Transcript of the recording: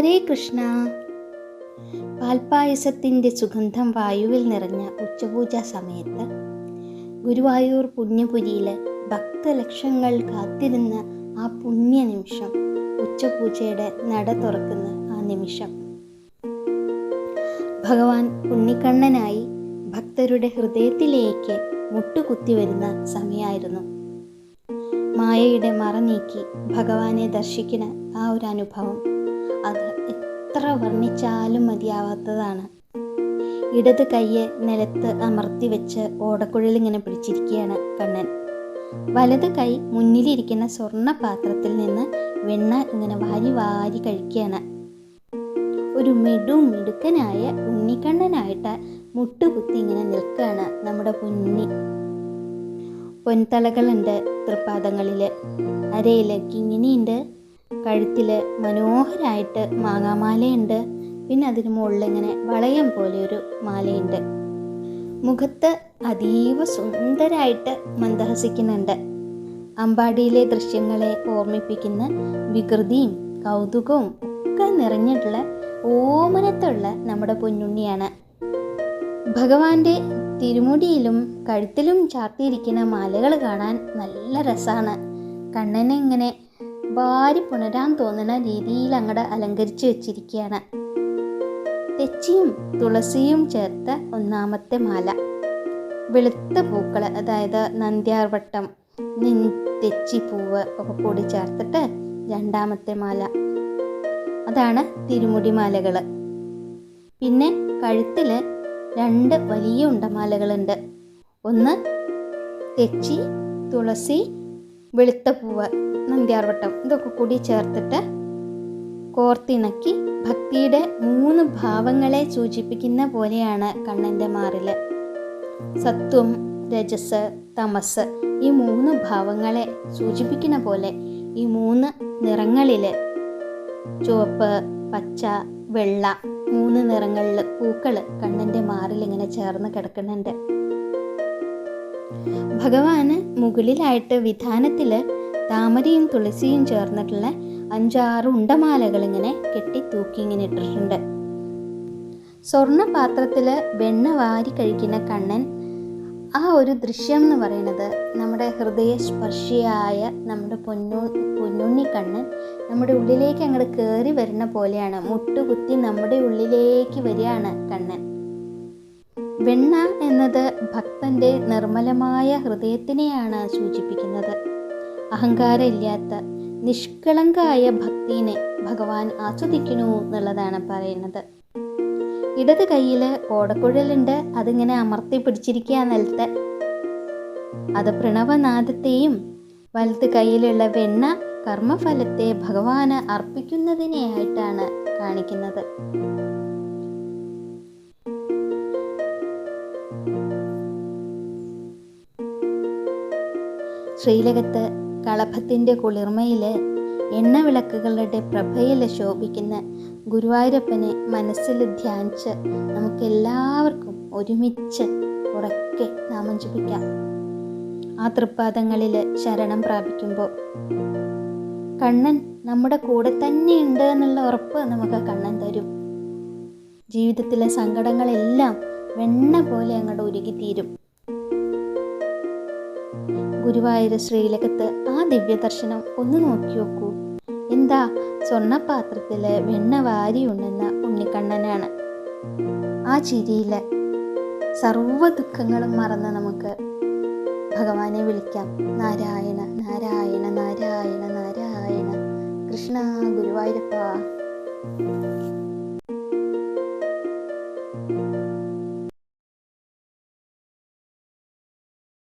ഹരേ കൃഷ്ണ. പാൽപ്പായസത്തിൻ്റെ സുഗന്ധം വായുവിൽ നിറഞ്ഞ ഉച്ചപൂജ സമയത്ത് ഗുരുവായൂർ പുണ്യപുരിയിൽ ഭക്തലക്ഷങ്ങൾ കാത്തിരുന്ന ആ പുണ്യ നിമിഷം, ഉച്ചപൂജയുടെ നട തുറക്കുന്ന ആ നിമിഷം, ഭഗവാൻ ഉണ്ണിക്കണ്ണനായി ഭക്തരുടെ ഹൃദയത്തിലേക്ക് മുട്ടുകുത്തി വരുന്ന സമയമായിരുന്നു. മായയുടെ മറ നീക്കി ഭഗവാനെ ദർശിക്കുന്ന ആ ഒരു അനുഭവം, അത് എത്ര വർണ്ണിച്ചാലും മതിയാവാത്തതാണ്. ഇടത് കയ്യെ നിലത്ത് അമർത്തി വെച്ച് ഓടക്കുഴലിങ്ങനെ പിടിച്ചിരിക്കുകയാണ് കണ്ണൻ. വലത് കൈ മുന്നിലിരിക്കുന്ന സ്വർണ്ണ പാത്രത്തിൽ നിന്ന് വെണ്ണ ഇങ്ങനെ വാരി വാരി കഴിക്കുകയാണ്. ഒരു മിടുക്കനായ ഉണ്ണിക്കണ്ണനായിട്ട് മുട്ടുകുത്തി ഇങ്ങനെ നിൽക്കുകയാണ് നമ്മുടെ പുന്നി. പൊൻതലകളുണ്ട് തൃപ്പാദങ്ങളിൽ, അരയിൽ കിങ്ങിണിയുണ്ട്, കഴുത്തിൽ മനോഹരമായിട്ട് മാങ്ങാമാലയുണ്ട്, പിന്നെ അതിന് മുകളിൽ ഇങ്ങനെ വളയം പോലെ ഒരു മാലയുണ്ട്. മുഖത്ത് അതീവ സുന്ദരമായിട്ട് മന്ദഹസിക്കുന്നുണ്ട്. അമ്പാടിയിലെ ദൃശ്യങ്ങളെ ഓർമ്മിപ്പിക്കുന്ന വികൃതിയും കൗതുകവും ഒക്കെ നിറഞ്ഞിട്ടുള്ള ഓമനത്തുള്ള നമ്മുടെ പൊന്നുണ്ണിയാണ്. ഭഗവാന്റെ തിരുമുടിയിലും കഴുത്തിലും ചാർത്തിയിരിക്കുന്ന മാലകൾ കാണാൻ നല്ല രസമാണ്. കണ്ണനെ ഇങ്ങനെ വാരി പുണരാൻ തോന്നുന്ന രീതിയിൽ അങ്ങോട്ട് അലങ്കരിച്ച് വെച്ചിരിക്കുകയാണ്. തെച്ചിയും തുളസിയും ചേർത്ത ഒന്നാമത്തെ മാല, വെളുത്ത പൂക്കൾ, അതായത് നന്ദ്യാർവട്ടം, തെച്ചിപ്പൂവ് ഒക്കെ കൂടി ചേർത്തിട്ട് രണ്ടാമത്തെ മാല, അതാണ് തിരുമുടി മാലകൾ. പിന്നെ കഴുത്തിൽ 2 വലിയ ഉണ്ടമാലകളുണ്ട്. ഒന്ന് തെച്ചി, തുളസി, വെളുത്ത പൂവ്, നന്ദ്യാർവട്ടം, ഇതൊക്കെ കൂടി ചേർത്തിട്ട് കോർത്തിണക്കി ഭക്തിയുടെ 3 ഭാവങ്ങളെ സൂചിപ്പിക്കുന്ന പോലെയാണ് കണ്ണൻ്റെ മാറിൽ. സത്വം, രജസ്, തമസ്, ഈ 3 ഭാവങ്ങളെ സൂചിപ്പിക്കുന്ന പോലെ ഈ 3 നിറങ്ങളിൽ, ചുവപ്പ്, പച്ച, വെള്ള, 3 നിറങ്ങളിൽ പൂക്കൾ കണ്ണൻ്റെ മാറിൽ ഇങ്ങനെ ചേർന്ന് കിടക്കുന്നുണ്ട്. ഭഗവാന് മുകളിലായിട്ട് വിധാനത്തിൽ താമരയും തുളസിയും ചേർന്നിട്ടുള്ള 5-6 ഉണ്ടമാലകൾ ഇങ്ങനെ കെട്ടി തൂക്കി ഇങ്ങനെ ഇട്ടിട്ടുണ്ട്. സ്വർണ്ണ പാത്രത്തിൽ വെണ്ണ വാരി കഴിക്കുന്ന കണ്ണൻ, ആ ഒരു ദൃശ്യം എന്ന് പറയുന്നത് നമ്മുടെ ഹൃദയസ്പർശിയായ നമ്മുടെ പൊന്നുണ്ണി കണ്ണൻ നമ്മുടെ ഉള്ളിലേക്ക് അങ്ങോട്ട് കയറി വരുന്ന പോലെയാണ്. മുട്ടുകുത്തി നമ്മുടെ ഉള്ളിലേക്ക് വരികയാണ് കണ്ണൻ. വെണ്ണ എന്നത് ഭക്തൻ്റെ നിർമ്മലമായ ഹൃദയത്തിനെയാണ് സൂചിപ്പിക്കുന്നത്. അഹങ്കാരമില്ലാത്ത നിഷ്കളങ്കായ ഭക്തിനെ ഭഗവാൻ ആസ്വദിക്കുന്നു എന്നുള്ളതാണ് പറയുന്നത്. ഇടത് കയ്യിൽ ഓടക്കുഴലുണ്ട്, അതിങ്ങനെ അമർത്തി പിടിച്ചിരിക്കുക നിലത്ത്. അത് പ്രണവനാദത്തെയും, വലത് കയ്യിലുള്ള വെണ്ണ കർമ്മഫലത്തെ ഭഗവാന് അർപ്പിക്കുന്നതിനെയായിട്ടാണ് കാണിക്കുന്നത്. ശ്രീലകത്ത് കളഭത്തിൻ്റെ കുളിർമയിൽ, എണ്ണവിളക്കുകളുടെ പ്രഭയിൽ ശോഭിക്കുന്ന ഗുരുവായൂരപ്പനെ മനസ്സിൽ ധ്യാനിച്ച് നമുക്കെല്ലാവർക്കും ഒരുമിച്ച് ഉറക്കെ നാമം ജപിക്കാം. ആ തൃപ്പാദങ്ങളിൽ ശരണം പ്രാപിക്കുമ്പോൾ കണ്ണൻ നമ്മുടെ കൂടെ തന്നെയുണ്ട് എന്നുള്ള ഉറപ്പ് നമുക്ക് കണ്ണൻ തരും. ജീവിതത്തിലെ സങ്കടങ്ങളെല്ലാം വെണ്ണ പോലെ അങ്ങോട്ട് ഉരുകിത്തീരും. ഗുരുവായൂർ ശ്രീലകത്ത് ആ ദിവ്യദർശനം ഒന്ന് നോക്കി നോക്കൂ. എന്താ, സ്വർണ്ണപാത്രത്തിൽ വെണ്ണ വാരി ഉണ്ണുന്ന ഉണ്ണിക്കണ്ണനാണ്. ആ ചിരിയിൽ സർവ്വ ദുഃഖങ്ങളും മറന്ന് നമുക്ക് ഭഗവാനെ വിളിക്കാം. നാരായണ നാരായണ നാരായണ നാരായണ, കൃഷ്ണ ഗുരുവായൂരപ്പ.